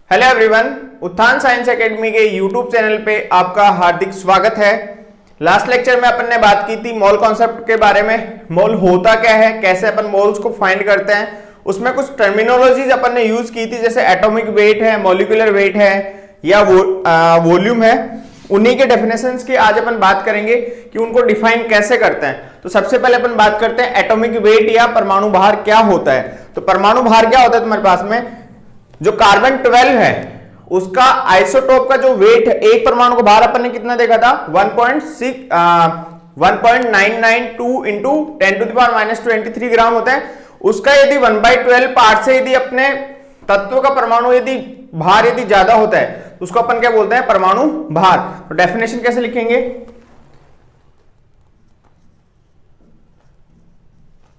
Hello everyone, उत्थान science academy के YouTube channel पे आपका हार्दिक स्वागत है। लास्ट लेक्चर में अपन ने बात की थी मोल कॉन्सेप्ट के बारे में। मोल होता क्या है, कैसे अपन मोल्स को फाइंड करते हैं, उसमें कुछ टर्मिनोलॉजीज अपन ने यूज की थी, जैसे एटॉमिक वेट है, मॉलिक्यूलर वेट है या वॉल्यूम है। उन्हीं के डेफिनेशंस की आज अपन बात करेंगे कि उनको डिफाइन कैसे करते हैं। तो सबसे पहले अपन बात करते हैं एटॉमिक वेट या परमाणु भार क्या होता है। तो परमाणु भार क्या होता है तुम्हारे पास में, जो कार्बन 12 है उसका आइसोटोप का जो वेट है, एक परमाणु को भार अपन ने कितना देखा था 1992 इंटू 10⁻⁻23 ग्राम होता है। उसका यदि 1/12 पार्ट से यदि अपने तत्व का परमाणु यदि भार यदि ज्यादा होता है तो उसको अपन क्या बोलते हैं, परमाणु भार। तो डेफिनेशन कैसे लिखेंगे,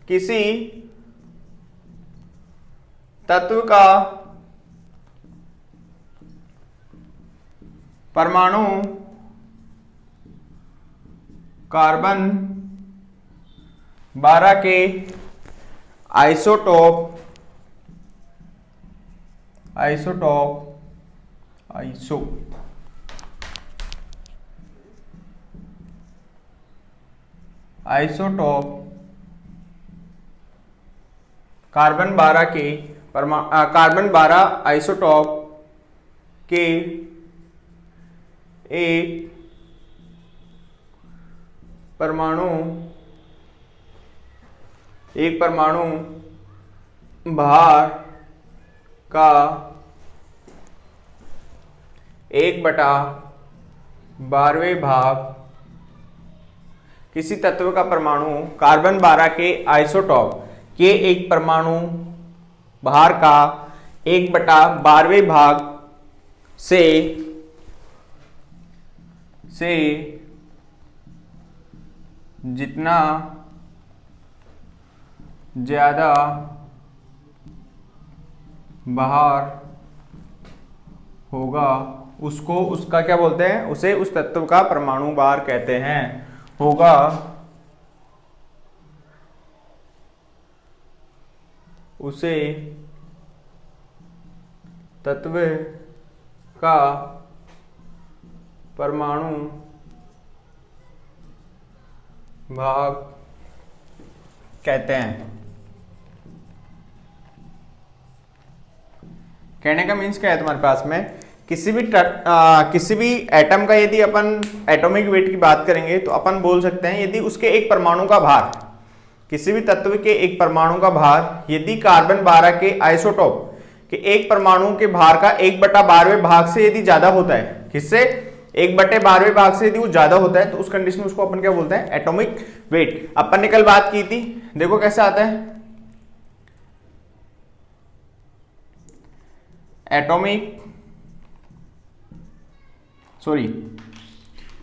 किसी तत्व का परमाणु कार्बन 12 के आइसोटोप कार्बन 12 के कार्बन 12 आइसोटोप के एक परमाणु भार का 1/12 भाग किसी तत्व का परमाणु कार्बन 12 के आइसोटोप के एक परमाणु भार का 1/12 भाग से जितना ज्यादा भार होगा उसको उसका क्या बोलते हैं, उसे उस तत्व का परमाणु भार कहते हैं। होगा उसे तत्व का परमाणु भाग कहते हैं। कहने का मीन्स क्या है तुम्हारे पास में, किसी भी एटम का यदि अपन एटॉमिक वेट की बात करेंगे तो अपन बोल सकते हैं यदि उसके एक परमाणु का भार, किसी भी तत्व के एक परमाणु का भार यदि कार्बन 12 के आइसोटोप के एक परमाणु के भार का 1/12 भाग से यदि ज्यादा होता है, किससे 1/12 भाग से यदि वो ज्यादा होता है तो उस कंडीशन में उसको अपन क्या बोलते हैं, एटॉमिक वेट। अपन ने कल बात की थी, देखो कैसे आता है,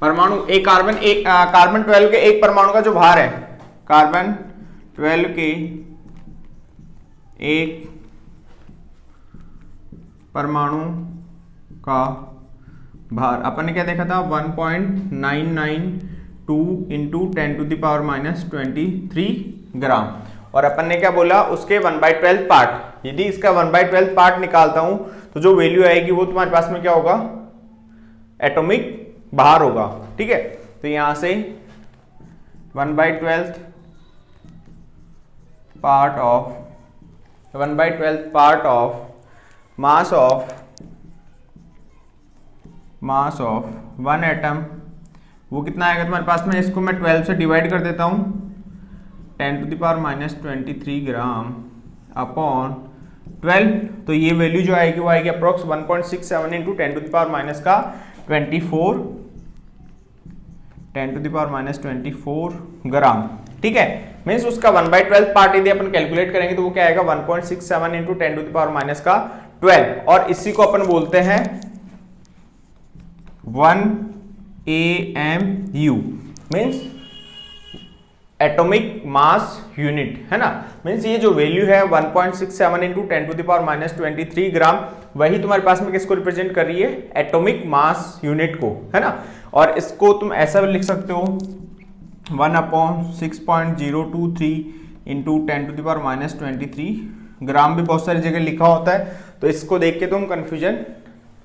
परमाणु एक कार्बन 12 के एक परमाणु का जो भार है, कार्बन 12 के एक परमाणु का भार अपन ने क्या देखा था 1.992 इंटू 10⁻⁻23 ग्राम। और अपन ने क्या बोला, उसके 1/12 पार्ट, यदि इसका 1/12 पार्ट निकालता हूं तो जो वैल्यू आएगी वो तुम्हारे पास में क्या होगा, एटॉमिक भार होगा। ठीक है, तो यहां से 1/12 part of mass of one atom, वो कितना आएगा तुम्हारे पास में, इसको मैं 12 से डिवाइड कर देता हूं, 10⁻⁻23 ग्राम अपॉन 12। तो ये वैल्यू जो आएगी वो आएगी अप्रोक्स 1.67 इंटू 10⁻24 ग्राम। ठीक है, मीन्स उसका 1/12 पार्ट यदि अपन कैलकुलेट करेंगे तो वो क्या आएगा 1.67 इंटू 10⁻⁻12। और इसी को अपन बोलते हैं 1 AMU, means atomic mass unit, है ना। मीन्स ये जो वैल्यू है 1.67 इंटू 10⁻⁻23 ग्राम, वही तुम्हारे पास में किसको रिप्रेजेंट कर रही है, एटॉमिक मास यूनिट को, है ना। और इसको तुम ऐसा भी लिख सकते हो 1/6.023 इंटू 10⁻⁻23 ग्राम भी बहुत सारी जगह लिखा होता है, तो इसको देख के तुम कंफ्यूजन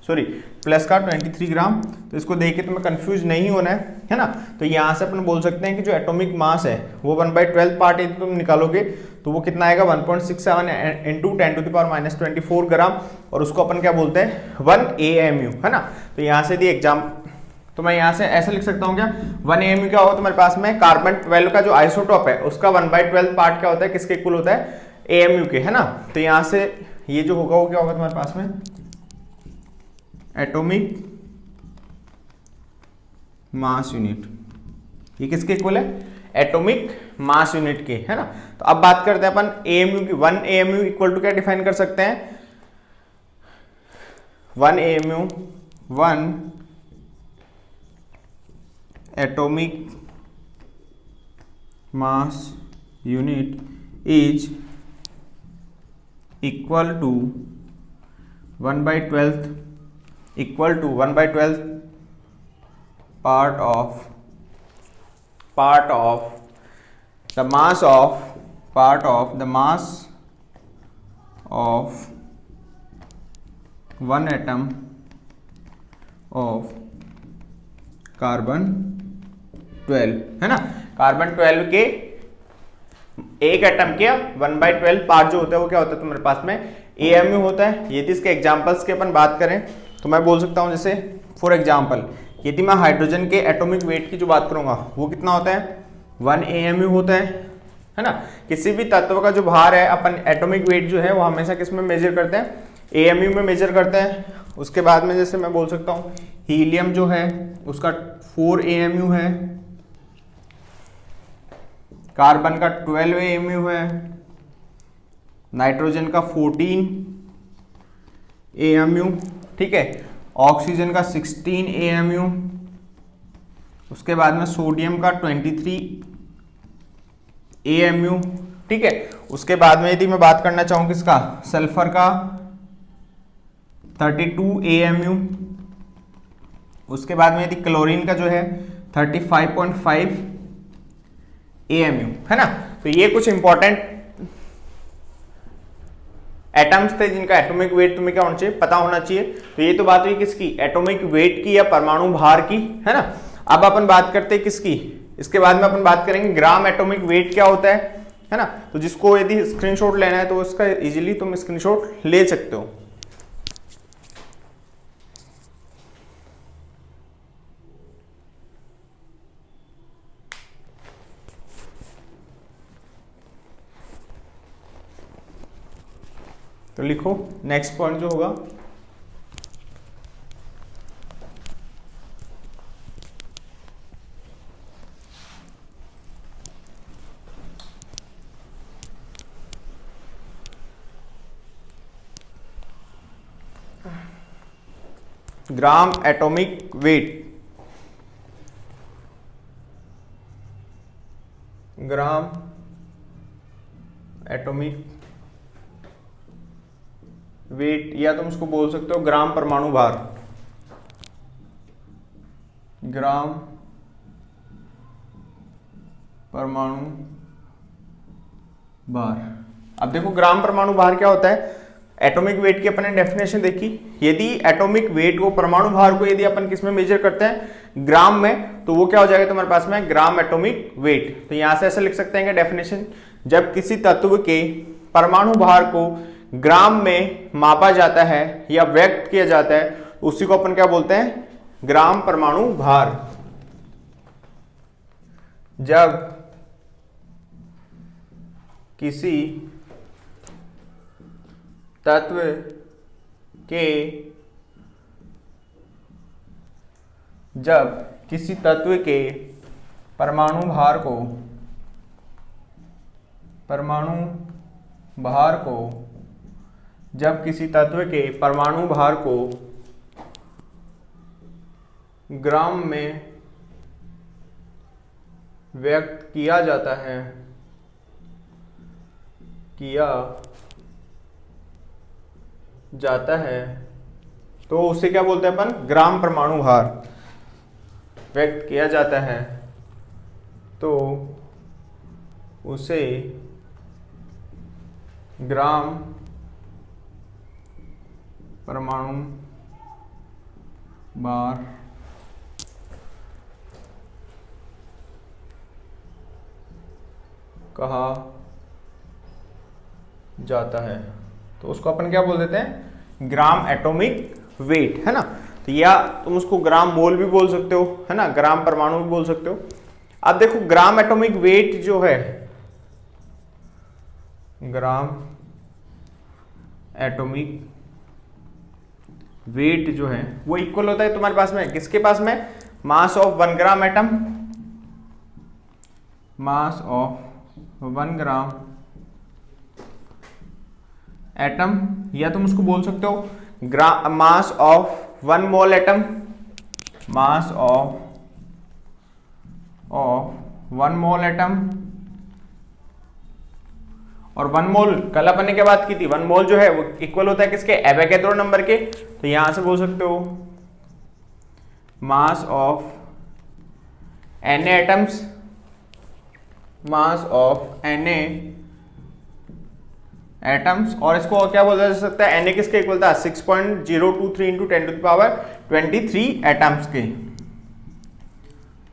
प्लस का 23 ग्राम, तो इसको देख के तुम्हें कंफ्यूज नहीं होना है ना। तो यहाँ से अपन बोल सकते हैं कि जो एटॉमिक मास है वो 1/12 पार्ट यदि तुम निकालोगे तो वो कितना आएगा 1.67 इंटू 10⁻⁻24 ग्राम, और उसको अपन क्या बोलते हैं 1 AMU, है ना। तो यहाँ से दी एग्जाम, तो मैं यहाँ से ऐसे लिख सकता हूँ क्या 1 AMU क्या होगा तुम्हारे पास में, कार्बन 12 का जो आइसोटॉप है उसका 1/12 पार्ट क्या होता है, किसके इक्वल होता है, AMU के, है ना। तो यहाँ से ये जो होगा वो क्या होगा तुम्हारे पास में एटॉमिक मास यूनिट, ये किसके इक्वल है, एटॉमिक मास यूनिट के, है ना। तो अब बात करते हैं अपन AMU की। 1 AMU इक्वल टू क्या डिफाइन कर सकते हैं, 1 AMU 1 atomic mass unit is equal to 1/12 equal to 1/12 part of the mass of one atom of carbon 12, है ना। कार्बन 12 के एक एटम के 1/12 पार्ट जो होता है वो क्या होता है तुम्हारे पास में AMU होता है। यदि इसके एग्जांपल्स की अपन बात करें तो मैं बोल सकता हूं जैसे फॉर एग्जांपल यदि मैं हाइड्रोजन के एटॉमिक वेट की जो बात करूंगा वो कितना होता है 1 AMU होता है ना। किसी भी तत्व का जो भार है अपन एटॉमिक वेट जो है वो हमेशा किस में मेजर करते हैं, AMU में मेजर करते हैं। उसके बाद में जैसे मैं बोल सकता हूँ हीलियम जो है उसका 4 AMU है, कार्बन का 12 AMU है, नाइट्रोजन का 14 AMU, ठीक है, ऑक्सीजन का 16 AMU, उसके बाद में सोडियम का 23 AMU, ठीक है। उसके बाद में यदि मैं बात करना चाहूँ किसका, सल्फर का 32 AMU, उसके बाद में यदि क्लोरीन का जो है 35.5 AMU, है ना। तो ये कुछ इंपॉर्टेंट एटम्स थे जिनका एटॉमिक वेट तुम्हें क्या होना चाहिए, पता होना चाहिए। तो ये तो बात हुई किसकी, एटॉमिक वेट की या परमाणु भार की, है ना। अब अपन बात करते हैं किसकी, इसके बाद में अपन बात करेंगे ग्राम एटॉमिक वेट क्या होता है ना। तो जिसको यदि स्क्रीनशॉट लेना है तो उसका इजीली तुम स्क्रीनशॉट ले सकते हो। तो लिखो नेक्स्ट पॉइंट जो होगा gram atomic weight, gram atomic weight या तुम उसको बोल सकते हो ग्राम परमाणु भार, ग्राम परमाणु भार। अब देखो ग्राम परमाणु भार क्या होता है, एटॉमिक वेट की अपन ने डेफिनेशन देखी। यदि एटॉमिक वेट को परमाणु भार को यदि अपन किस में मेजर करते हैं ग्राम में, तो वो क्या हो जाएगा तुम्हारे पास में ग्राम एटॉमिक वेट। तो यहां से ऐसे लिख सकते हैं कि डेफिनेशन, जब किसी तत्व के परमाणु भार को ग्राम में मापा जाता है या व्यक्त किया जाता है उसी को अपन क्या बोलते हैं, ग्राम परमाणु भार। जब किसी तत्व के परमाणु भार को ग्राम में व्यक्त किया जाता है तो उसे क्या बोलते हैं अपन, ग्राम परमाणु भार व्यक्त किया जाता है तो उसे ग्राम परमाणु बार कहा जाता है। तो उसको अपन क्या बोल देते हैं, ग्राम एटॉमिक वेट, है ना। तो या तुम उसको ग्राम मोल भी बोल सकते हो, है ना, ग्राम परमाणु भी बोल सकते हो। अब देखो ग्राम एटॉमिक वेट जो है, ग्राम एटॉमिक वेट जो है वो इक्वल होता है तुम्हारे पास में किसके पास में, mass of 1 gram atom, mass of 1 gram atom, या तुम उसको बोल सकते हो mass of 1 mole atom, mass of 1 mole atom. और 1 मोल कल अपन ने क्या बात की थी, 1 मोल जो है वो इक्वल होता है किसके, एवोगैड्रो नंबर के। तो यहां से बोल सकते हो mass of Na atoms, mass of Na atoms. और इसको क्या बोला जा सकता है, Na किसके इक्वल था, 6.023 into 10 to the power 23 atoms के,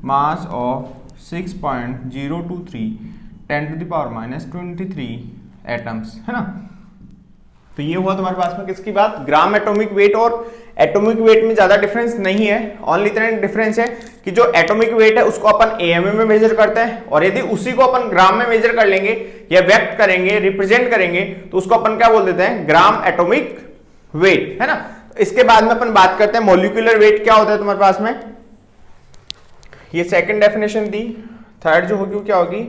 mass of 6.023 10 to the power -23 atoms, है ना। तो ये हुआ तुम्हारे पास में किसकी बात, ग्राम एटॉमिक वेट। और एटॉमिक वेट में ज्यादा डिफरेंस नहीं है, ओनली इतना डिफरेंस है कि जो एटॉमिक वेट है उसको अपन एएमए में मेजर करते हैं, और यदि उसी को अपन ग्राम में मेजर कर लेंगे या व्यक्त करेंगे, रिप्रेजेंट करेंगे, तो उसको अपन क्या बोल देते हैं, ग्राम एटॉमिक वेट, है ना। इसके बाद में अपन बात करते हैं मॉलिक्यूलर वेट क्या होता है तुम्हारे पास में। ये सेकंड डेफिनेशन दी, थर्ड जो होगी वो क्या होगी,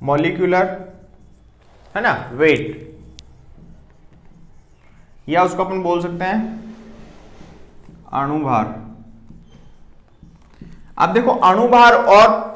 मॉलिक्यूलर, है ना, वेट, या उसको अपन बोल सकते हैं अणुभार। अब देखो अणुभार और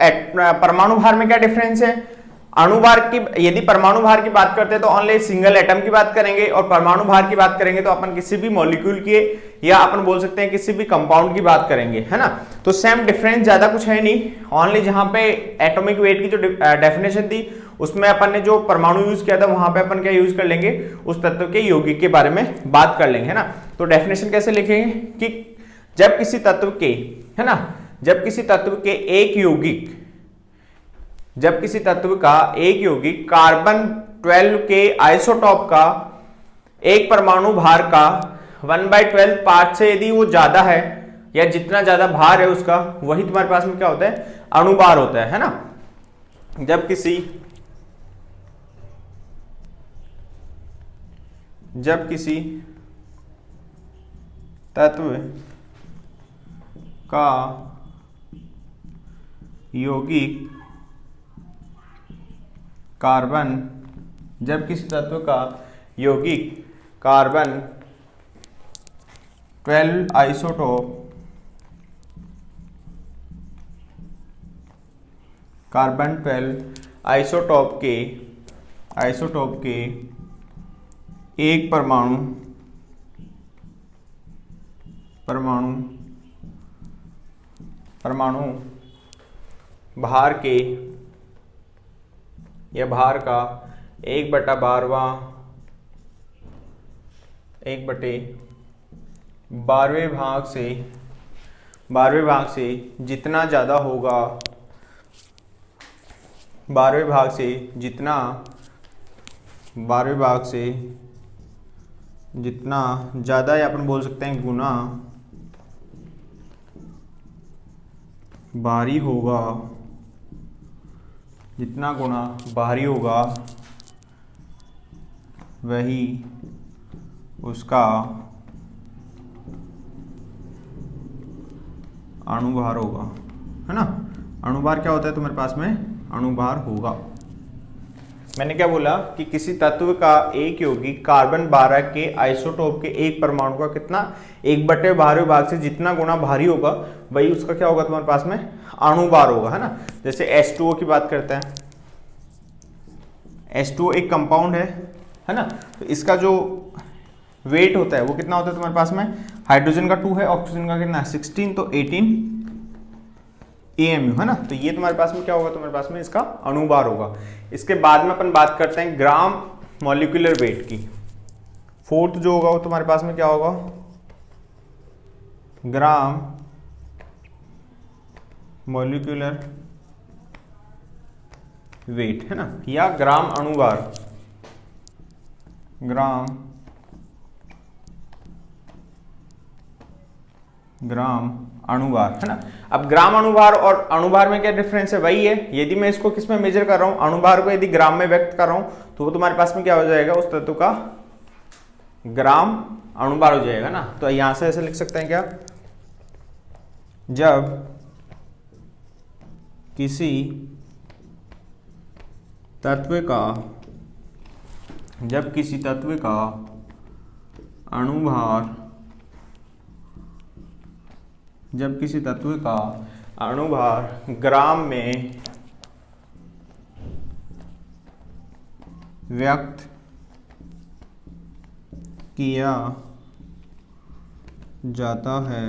परमाणु भार में क्या डिफरेंस है। अणुभार की, यदि परमाणु भार की बात करते हैं तो ओनली सिंगल एटम की बात करेंगे, और परमाणु भार की बात करेंगे तो अपन किसी भी मॉलिक्यूल की, या अपन बोल सकते हैं किसी भी कंपाउंड की बात करेंगे, है ना। तो सेम डिफरेंस, ज्यादा कुछ है नहीं, ओनली जहां पे एटॉमिक वेट की जो डेफिनेशन थी उसमें अपन ने जो परमाणु यूज किया था वहां पे अपन क्या यूज कर लेंगे, उस तत्व के यौगिक के बारे में बात कर लेंगे, है ना। तो डेफिनेशन कैसे लिखेंगे कि जब किसी तत्व के, है ना, जब किसी तत्व के एक यौगिक, जब किसी तत्व का एक यौगिक कार्बन 12 के आइसोटॉप का एक परमाणु भार का 1/12 पार्ट से यदि वो ज्यादा है, या जितना ज्यादा भार है उसका, वही तुम्हारे पास में क्या होता है, अणुभार होता है ना। जब किसी तत्व का यौगिक कार्बन, जब किसी तत्व का यौगिक कार्बन 12 आइसोटोप, कार्बन 12 आइसोटोप के एक परमाणु भार के, या भार का 1/12वें भाग से जितना ज्यादा होगा, 12वें भाग से जितना ज्यादा, या अपन बोल सकते हैं गुना भारी होगा, जितना गुना भारी होगा वही उसका अणुभार होगा, है ना। अणुभार क्या होता है तुम्हारे पास में, अणुभार होगा। मैंने क्या बोला कि किसी तत्व का एक यौगिक कार्बन 12 के आइसोटोप के एक परमाणु का कितना, 1/12वें भाग से जितना गुना भारी होगा वही उसका क्या होगा तुम्हारे पास में, अणुभार होगा, है ना। जैसे H2O की बात करते हैं, H2O एक कंपाउंड है ना। तो इसका जो वेट होता है वो कितना होता है तुम्हारे पास में, हाइड्रोजन का 2 है, ऑक्सीजन का कितना 16, तो AMU, है ना। तो ये तुम्हारे पास में क्या होगा, तुम्हारे पास में इसका अणुभार होगा। इसके बाद में अपन बात करते हैं ग्राम मॉलिक्यूलर वेट की। फोर्थ जो होगा वो तुम्हारे पास में क्या होगा, ग्राम मॉलिक्यूलर वेट, है ना, या ग्राम अणुभार, ग्राम अणुभार, है ना। अब ग्राम अणुभार और अणुभार में क्या डिफरेंस है, वही है। यदि मैं इसको किस में मेजर कर रहा हूं, अणुभार को यदि ग्राम में व्यक्त कर रहा हूं तो वो तुम्हारे पास में क्या हो जाएगा, उस तत्व का ग्राम अणुभार हो जाएगा ना। तो यहां से ऐसे लिख सकते हैं क्या, जब किसी तत्व का अणुभार, जब किसी तत्व का अणुभार ग्राम में व्यक्त किया जाता है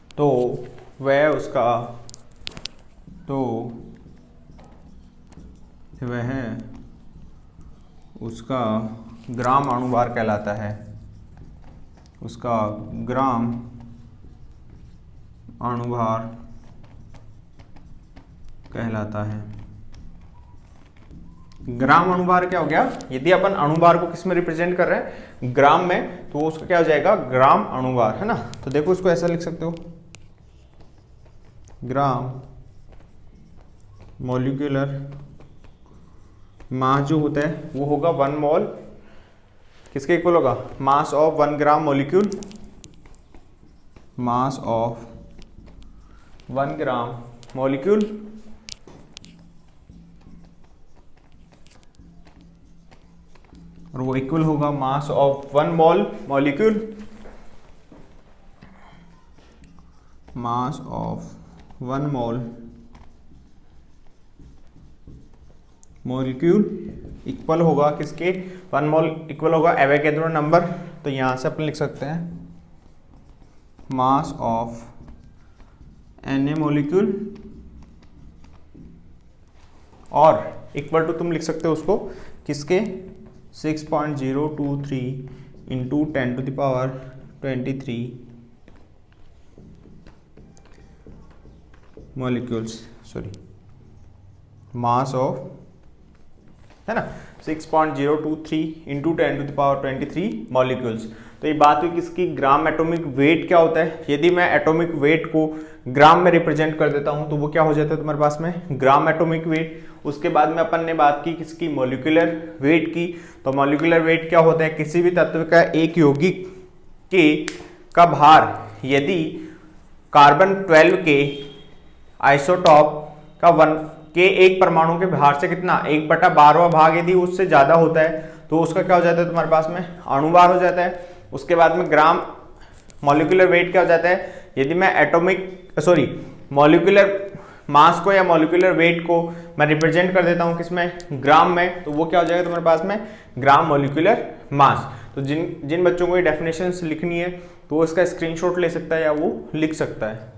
तो वह उसका ग्राम अणुभार कहलाता है, उसका ग्राम अणुभार कहलाता है। ग्राम अणुभार क्या हो गया, यदि अपन अणुभार को किस में रिप्रेजेंट कर रहे हैं, ग्राम में, तो उसका क्या हो जाएगा, ग्राम अणुभार, है ना। तो देखो इसको ऐसा लिख सकते हो, ग्राम मॉलिक्यूलर मास जो होता है वो होगा 1 मोल, किसके इक्वल होगा, mass of 1 gram molecule, mass of 1 gram molecule और वो इक्वल होगा mass of 1 mole molecule, mass of 1 mole molecule equal होगा किसके, 1 मोल इक्वल होगा एवोगैड्रो नंबर। तो यहां से अपन लिख सकते हैं मास ऑफ Na मॉलिक्यूल और इक्वल टू तुम लिख सकते हो उसको किसके, 6.023 into 10⁻23 molecules, sorry mass of, है ना, 6.023 इंटू 10⁻23 मॉलिक्यूल्स। तो ये बात हुई किसकी, ग्राम एटॉमिक वेट क्या होता है। यदि मैं एटॉमिक वेट को ग्राम में रिप्रेजेंट कर देता हूं तो वो क्या हो जाता है तुम्हारे पास में, ग्राम एटॉमिक वेट। उसके बाद में अपन ने बात की किसकी, मॉलिक्यूलर वेट की। तो मॉलिक्यूलर वेट क्या होता है, किसी भी तत्व का एक यौगिक का भार यदि कार्बन 12 के आइसोटॉप का 1 के एक परमाणु के भार से कितना, 1/12वां भाग यदि उससे ज्यादा होता है तो उसका क्या हो जाता है तुम्हारे पास में, अणुभार हो जाता है। उसके बाद में ग्राम मॉलिक्यूलर वेट क्या हो जाता है, यदि मैं मॉलिक्यूलर मास को या मॉलिक्यूलर वेट को मैं रिप्रेजेंट कर देता हूं किसमें, ग्राम में, तो वो क्या हो जाएगा तुम्हारे पास में, ग्राम मॉलिक्यूलर मास। तो जिन बच्चों को ये डेफिनेशंस लिखनी है तो वो इसका स्क्रीनशॉट ले सकता है या वो लिख सकता है।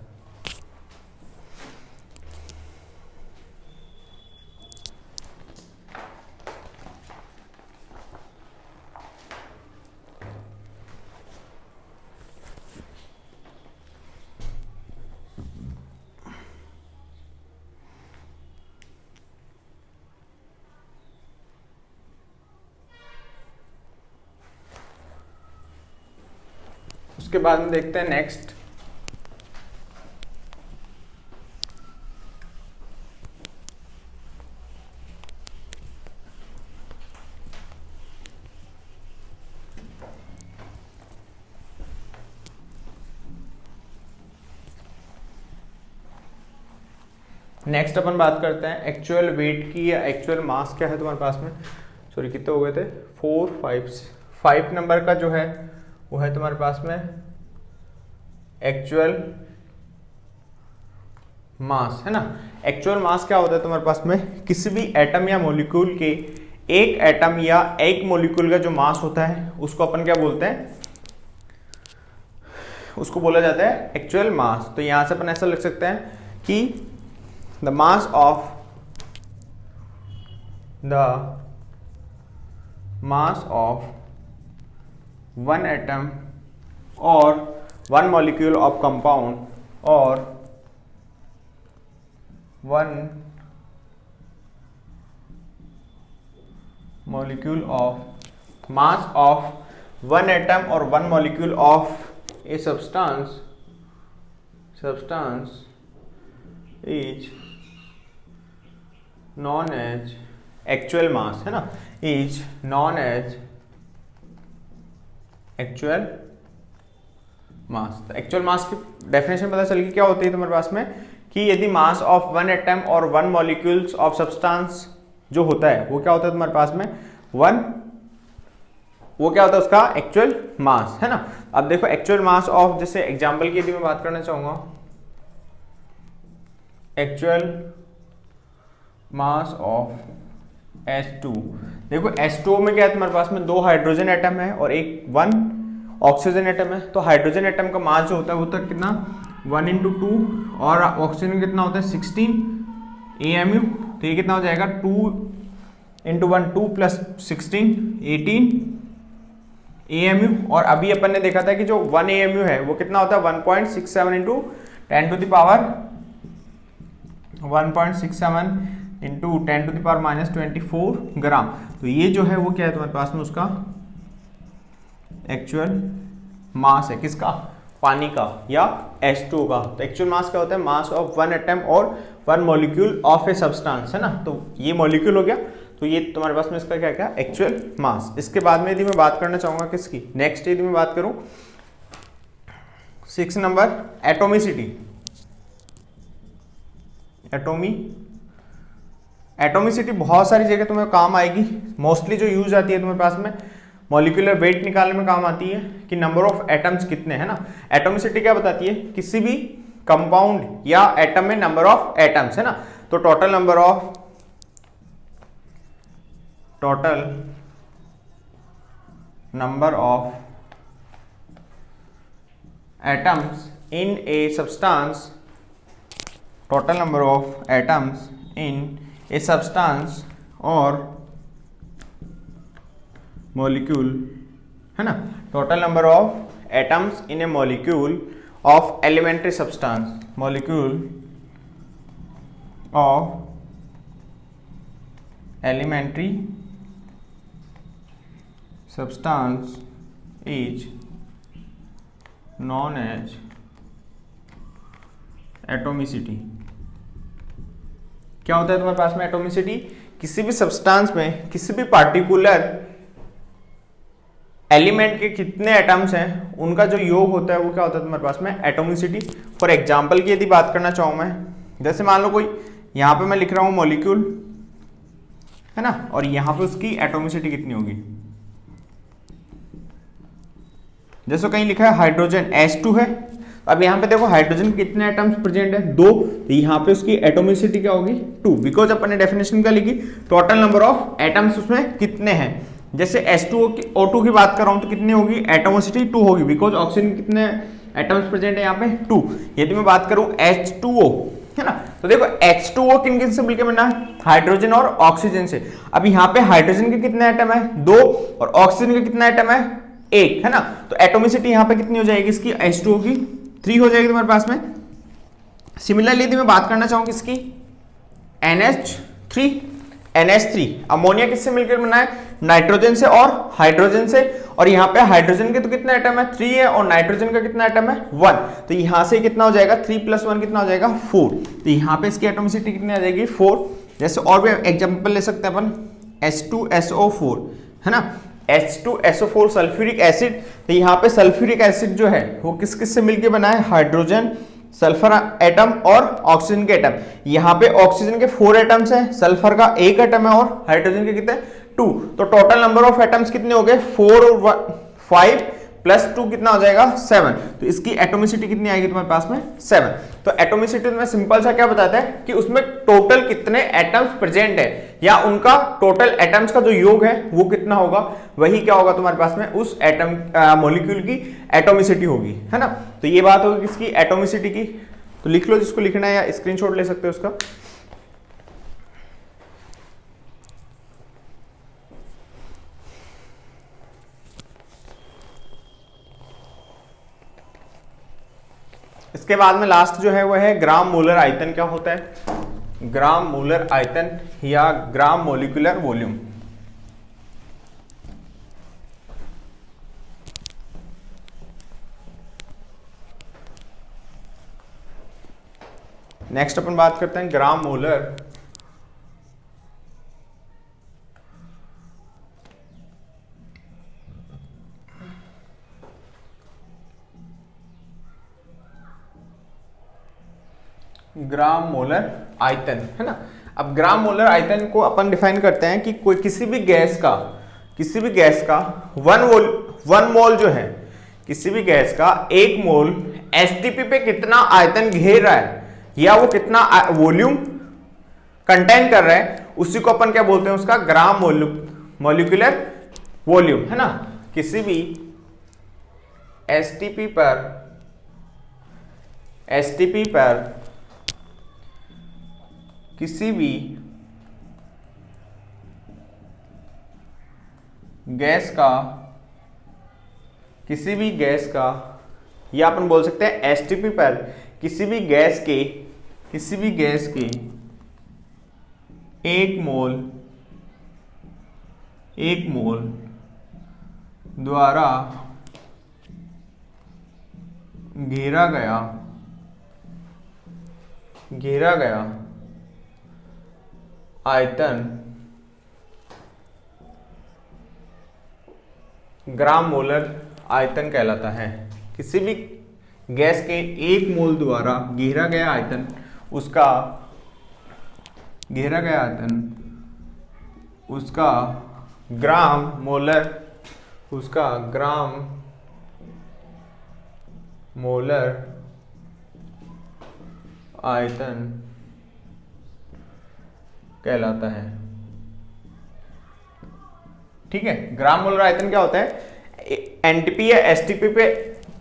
उसके बाद में देखते हैं नेक्स्ट, नेक्स्ट अपन बात करते हैं एक्चुअल वेट की या एक्चुअल मास क्या है तुम्हारे पास में। सॉरी कितने हो गए थे, 4 5 नंबर का जो है वो है तुम्हारे पास में एक्चुअल मास, है ना। एक्चुअल मास क्या होता है तुम्हारे पास में, किसी भी एटम या मॉलिक्यूल के एक एटम या एक मॉलिक्यूल का जो मास होता है उसको अपन क्या बोलते हैं, उसको बोला जाता है एक्चुअल मास। तो यहां से अपन ऐसा लिख सकते हैं कि the mass of one atom और वन मॉलिक्यूल ऑफ कंपाउंड और one molecule of mass of one atom or one molecule of a substance is known as actual mass, है ना, is known as actual mass। तो actual mass की definition पता चल गई क्या होती है तुम्हारे पास में, कि यदि मास ऑफ वन एटम और वन मॉलिक्यूल्स ऑफ सब्सटेंस जो होता है वो क्या होता है तुम्हारे पास में वो क्या होता है उसका एक्चुअल मास, है ना। अब देखो एक्चुअल मास ऑफ, जैसे एग्जांपल की यदि मैं बात करना चाहूंगा, एक्चुअल मास ऑफ H2। देखो H2O में क्या है तुम्हारे पास में, 2 हाइड्रोजन एटम है और 1 ऑक्सीजन एटम है। तो हाइड्रोजन एटम का मास जो होता है वो होता है कितना, 1 × 2, और ऑक्सीजन में कितना होता है 16 AMU। तो ये कितना हो जाएगा 2 × 1 2 + 16 18 AMU। और अभी अपन ने देखा था कि जो 1 AMU है वो कितना होता है 1.67 × 10⁻⁻⁻⁴ ग्राम। तो ये जो है वो क्या है तुम्हारे पास में उसका एक्चुअल मास है, किसका, पानी का या H2O का। तो एक्चुअल मास क्या होता है, मास ऑफ वन एटम और one molecule of a substance, है ना। तो ये मॉलिक्यूल हो गया, तो ये तुम्हारे पास में इसका क्या क्या एक्चुअल मास। इसके बाद में यदि मैं बात करना चाहूंगा किसकी, नेक्स्ट यदि मैं बात करूं 6 नंबर, एटोमिसिटी। एटोमिसिटी बहुत सारी जगह तुम्हें काम आएगी। मोस्टली जो यूज आती है तुम्हारे पास में मॉलिक्यूलर वेट निकालने में काम आती है कि नंबर ऑफ एटम्स कितने, है ना। एटोमिसिटी क्या बताती है, किसी भी कंपाउंड या एटम में नंबर ऑफ एटम्स, है ना। तो total number of atoms in a substance, total number of atoms in a substance और मॉलिक्यूल, है ना। Total number of atoms in a molecule of elementary substance, molecule of elementary substance is known as atomicity. क्या होता है तुम्हारे पास में atomicity, किसी भी सब्सटेंस में किसी भी पार्टिकुलर एलिमेंट के कितने एटम्स हैं उनका जो योग होता है वो क्या होता है तुम्हारे पास में एटोमिसिटी। फॉर एग्जांपल की यदि बात करना चाहूं मैं, जैसे मान लो कोई यहां पे मैं लिख रहा हूं मॉलिक्यूल, है ना, और यहां पे उसकी एटोमिसिटी कितनी होगी, जैसे कहीं लिखा है हाइड्रोजन H2 है, अब यहाँ पे देखो हाइड्रोजन के कितने एटम्स प्रेजेंट है 2, तो यहाँ पे उसकी एटोमिसिटी क्या होगी 2, बिकॉज अपन ने डेफिनेशन क्या लिखी, टोटल नंबर ऑफ एटम्स उसमें कितने हैं। जैसे O2 की बात कर रहा हूँ तो कितनी होगी, एटोमिसिटी 2 होगी, बिकॉज ऑक्सीजन के कितने एटम्स प्रेजेंट है यहाँ पे 2। यदि मैं बात करूँ H2O, है ना, तो देखो H2O किन किन से मिलकर बना है, हाइड्रोजन और ऑक्सीजन से। अब यहाँ पे हाइड्रोजन के कितने एटम है 2 और ऑक्सीजन के कितना एटम है 1, है ना। तो एटोमिसिटी यहाँ पे कितनी हो जाएगी इसकी H2O की 3 हो जाएगी तुम्हारे पास में। सिमिलरली यदि मैं बात करना चाहूँ किसकी, NH3 अमोनिया किससे मिलकर बना है, नाइट्रोजन से और हाइड्रोजन से। और यहाँ पे हाइड्रोजन के तो कितने एटम है 3 है और नाइट्रोजन का कितना एटम है 1, तो यहाँ से कितना हो जाएगा 3 + 1 कितना हो जाएगा 4, तो यहाँ पे इसकी एटोमिसिटी कितनी आ जाएगी 4। जैसे और भी एग्जांपल ले सकते हैं अपन H2SO4, है ना, H2SO4 सल्फ्यूरिक एसिड। तो यहाँ पे सल्फ्यूरिक एसिड जो है वो किस किस से मिलकर बना है, हाइड्रोजन, सल्फर एटम और ऑक्सीजन के एटम। यहाँ पे ऑक्सीजन के 4 एटम्स हैं, सल्फर का 1 एटम है और हाइड्रोजन के कितने 2। तो टोटल नंबर ऑफ एटम्स कितने हो गए 4 और 5 + 2 कितना हो जाएगा 7। तो इसकी एटोमिसिटी कितनी आएगी तुम्हारे पास में 7। तो एटोमिसिटी में सिंपल सा क्या बताता है कि उसमें टोटल कितने एटम्स प्रेजेंट है या उनका टोटल एटम्स का जो योग है वो कितना होगा, वही क्या होगा तुम्हारे पास में उस एटम मॉलिक्यूल की एटोमिसिटी होगी, है ना। तो ये बात होगी किसकी, एटोमिसिटी की। तो लिख लो जिसको लिखना है या स्क्रीनशॉट ले सकते हो उसका। इसके बाद में लास्ट जो है वो है ग्राम मोलर आयतन। क्या होता है ग्राम मोलर आयतन या ग्राम मोलिकुलर वॉल्यूम। नेक्स्ट अपन बात करते हैं ग्राम मोलर आयतन, है ना। अब ग्राम मोलर आयतन को अपन डिफाइन करते हैं कि कोई किसी भी गैस का वन मोल जो है, किसी भी गैस का 1 मोल एसटीपी पे कितना आयतन घेर रहा है या वो कितना वॉल्यूम कंटेन कर रहा है, उसी को अपन क्या बोलते हैं, उसका ग्राम मोलिकुलर वॉल्यूम, है ना। किसी भी एसटीपी पर किसी भी गैस का या अपन बोल सकते हैं एसटीपी पर किसी भी गैस के 1 मोल द्वारा घेरा गया आयतन ग्राम मोलर आयतन कहलाता है। किसी भी गैस के 1 मोल द्वारा घेरा गया आयतन, उसका ग्राम मोलर आयतन कहलाता है। ठीक है, ग्राम मोलर आयतन क्या होता है, एनटीपी या एसटीपी पे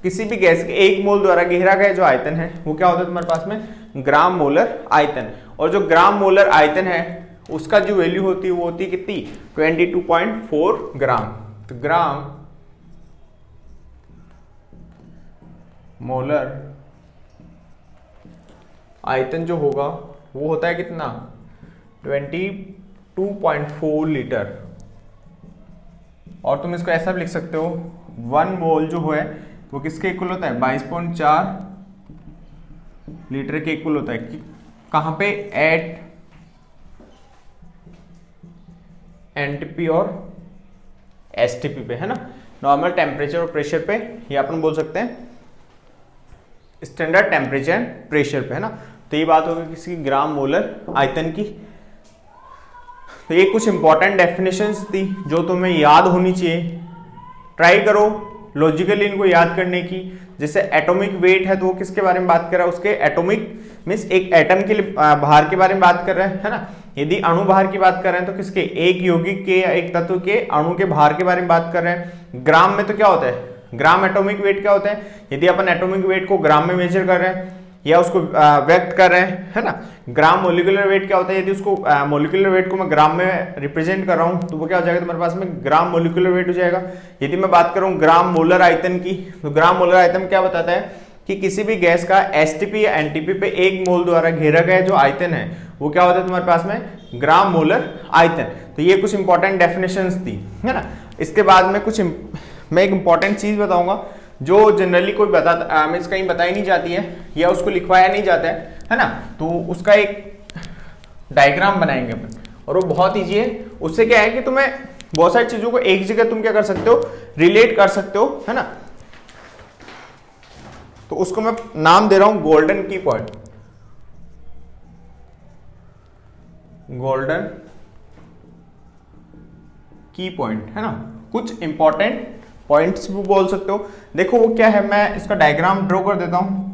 किसी भी गैस के 1 मोल द्वारा घेरा गया जो आयतन है वो क्या होता है तुम्हारे पास में, ग्राम मोलर आयतन। और जो ग्राम मोलर आयतन है उसका जो वैल्यू होती है वो होती है कितनी, 22.4 ग्राम। तो ग्राम मोलर आयतन जो होगा वो होता है कितना, 22.4 लीटर। और तुम इसको ऐसा भी लिख सकते हो, 1 मोल जो है वो किसके इक्वल होता है, 22.4 लीटर के इक्वल होता है। कहां पे, एट एनटीपी और एसटीपी पे, है ना, नॉर्मल टेम्परेचर और प्रेशर पे, या अपन बोल सकते हैं स्टैंडर्ड टेम्परेचर एंड प्रेशर पे, है ना। तो ये बात होगी किसी ग्राम मोलर आयतन की। तो ये कुछ इंपॉर्टेंट डेफिनेशंस थी जो तुम्हें याद होनी चाहिए। ट्राई करो लॉजिकली इनको याद करने की। जैसे एटॉमिक वेट है तो वो किसके बारे में बात कर रहा है, उसके एटॉमिक मीन्स एक एटम के लिए भार के बारे में बात कर रहा है ना। यदि अणु भार की बात कर रहे हैं तो किसके, एक यौगिक के या एक तत्व के अणु के भार के बारे में बात कर रहे हैं। ग्राम में तो क्या होता है, ग्राम एटॉमिक वेट क्या होता है, यदि अपन एटॉमिक वेट को ग्राम में मेजर कर रहे हैं या उसको व्यक्त कर रहे हैं, है ना। ग्राम मोलिकुलर वेट क्या होता है, यदि उसको मोलिकुलर वेट को मैं ग्राम में रिप्रेजेंट कर रहा हूं तो वो क्या हो जाएगा तुम्हारे पास में, ग्राम मोलिकुलर वेट हो जाएगा। यदि मैं बात करूं ग्राम मोलर आयतन की, तो ग्राम मोलर आयतन क्या बताता है कि किसी भी गैस का एसटीपी या एनटीपी पे 1 मोल द्वारा घेरा गया जो आयतन है वो क्या होता है तुम्हारे पास में, ग्राम मोलर आयतन। तो ये कुछ इंपॉर्टेंट डेफिनेशंस थी, है ना। इसके बाद में मैं एक इंपॉर्टेंट चीज बताऊंगा जो जनरली कोई मीन्स कहीं बताई नहीं जाती है या उसको लिखवाया नहीं जाता है ना। तो उसका एक डायग्राम बनाएंगे अपन, और वो बहुत ईजी है। उससे क्या है कि तुम्हें बहुत सारी चीजों को एक जगह तुम क्या कर सकते हो, रिलेट कर सकते हो, है ना। तो उसको मैं नाम दे रहा हूं गोल्डन की पॉइंट, गोल्डन की पॉइंट, है ना। कुछ इंपॉर्टेंट पॉइंट्स भी बोल सकते हो। देखो वो क्या है, मैं इसका डायग्राम ड्रॉ कर देता हूं।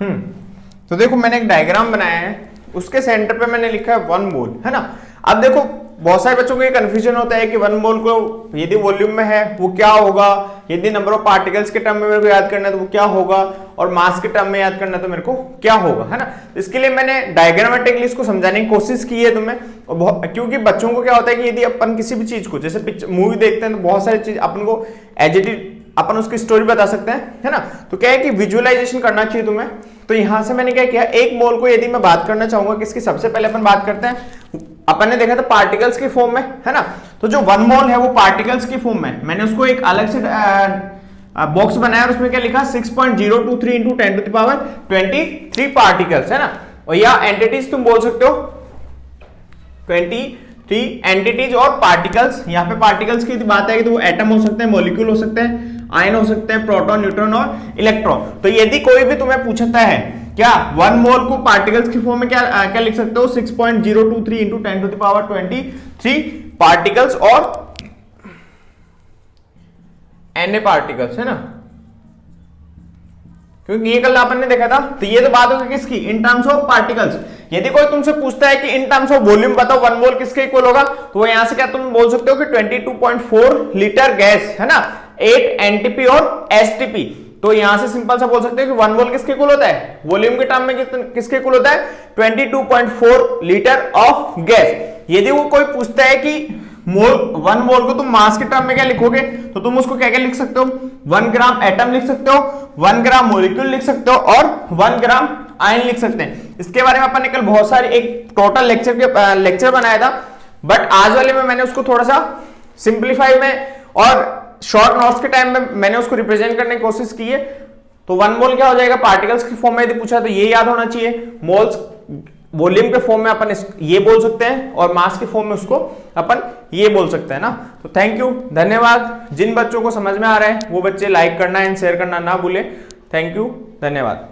तो देखो मैंने एक डायग्राम बनाया है, उसके सेंटर पे मैंने लिखा है 1 मोल, है ना। अब देखो बहुत सारे बच्चों को ये कंफ्यूजन होता है कि 1 मोल को यदि वॉल्यूम में है वो क्या होगा, यदि नंबर ऑफ पार्टिकल्स के टर्म में मेरे को याद करना है तो वो क्या होगा, और मास के टर्म में याद करना है तो मेरे को क्या होगा, है ना। इसके लिए मैंने डायग्रामेटिकली इसको समझाने की कोशिश की है तुम्हें, और क्योंकि बच्चों को क्या होता है कि यदि अपन किसी भी चीज को, जैसे मूवी देखते हैं तो बहुत सारी चीज अपन को एज इट इज अपन उसकी स्टोरी बता सकते हैं, है ना। तो क्या है कि विजुअलाइजेशन करना चाहिए तुम्हें। तो यहां से मैंने क्या किया, 1 मोल को यदि मैं बात करना चाहूंगा किसकी, सबसे पहले अपन बात करते हैं, अपन ने देखा था पार्टिकल्स की फॉर्म में, है ना। तो जो 1 मोल है वो पार्टिकल्स की फॉर्म में, मैंने उसको एक अलग से बॉक्स बनाया और उसमें क्या लिखा 6.023 into 10 to the power 23 particles, है ना। और या एंटिटीज तुम बोल सकते हो 23 एंटिटीज और पार्टिकल्स। यहाँ पे पार्टिकल्स की बात है तो वो एटम हो सकते हैं, मॉलिक्यूल हो सकते हैं, आयन हो सकते हैं, प्रोटॉन, न्यूट्रॉन और इलेक्ट्रॉन। तो यदि कोई भी तुम्हें पूछता है क्या 1 मोल को पार्टिकल्स की फॉर्म में क्या लिख सकते हो, 6.023 into 10 to the power 23 particles और Na पार्टिकल्स, है ना। क्योंकि ये कल अपन ने देखा था, तो ये तो बात होगी किसकी, इन टर्म्स ऑफ पार्टिकल्स। यदि कोई तुमसे पूछता है कि इन टर्म्स ऑफ वॉल्यूम बताओ 1 मोल किसके इक्वल होगा, तो वो यहां से क्या तुम बोल सकते हो कि 22.4 लीटर गैस, है ना, 8 एनटीपी और एसटीपी। तो यहां से सिंपल सा बोल सकते हैं कि 1 मोल किसके इक्वल होता है, वॉल्यूम के टर्म में किसके इक्वल होता है, 22.4 लीटर ऑफ गैस। यदि वो कोई पूछता है कि 1 मोल को तुम मास के टर्म में क्या लिखोगे, तो तुम उसको क्या क्या लिख सकते हो, 1 ग्राम एटम लिख सकते हो, 1 ग्राम मॉलिक्यूल लिख सकते हो और 1 ग्राम आयन लिख सकते हैं। इसके बारे में अपन ने कल बहुत सारी एक टोटल लेक्चर बनाया था, बट आज वाले में मैंने उसको थोड़ा सा सिंप्लीफाई में और शॉर्ट नोट्स के टाइम में मैंने उसको रिप्रेजेंट करने की कोशिश की है। तो 1 मोल क्या हो जाएगा, पार्टिकल्स की फॉर्म में यदि पूछा तो ये याद होना चाहिए, मोल्स वॉल्यूम के फॉर्म में अपन ये बोल सकते हैं और मास के फॉर्म में उसको अपन ये बोल सकते हैं ना। तो थैंक यू, धन्यवाद। जिन बच्चों को समझ में आ रहा है वो बच्चे लाइक करना एंड शेयर करना ना भूले। थैंक यू, धन्यवाद।